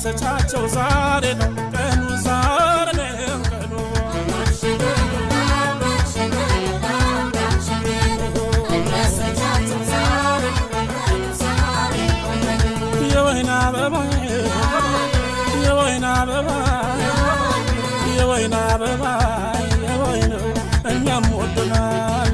መደሰቻቸው ዛሬ ነው ቀኑ ዛሬ ነው ቀኑ የወይና አበባ የወይና አበባ የወይና አበባ የወይና እኛም ወደናል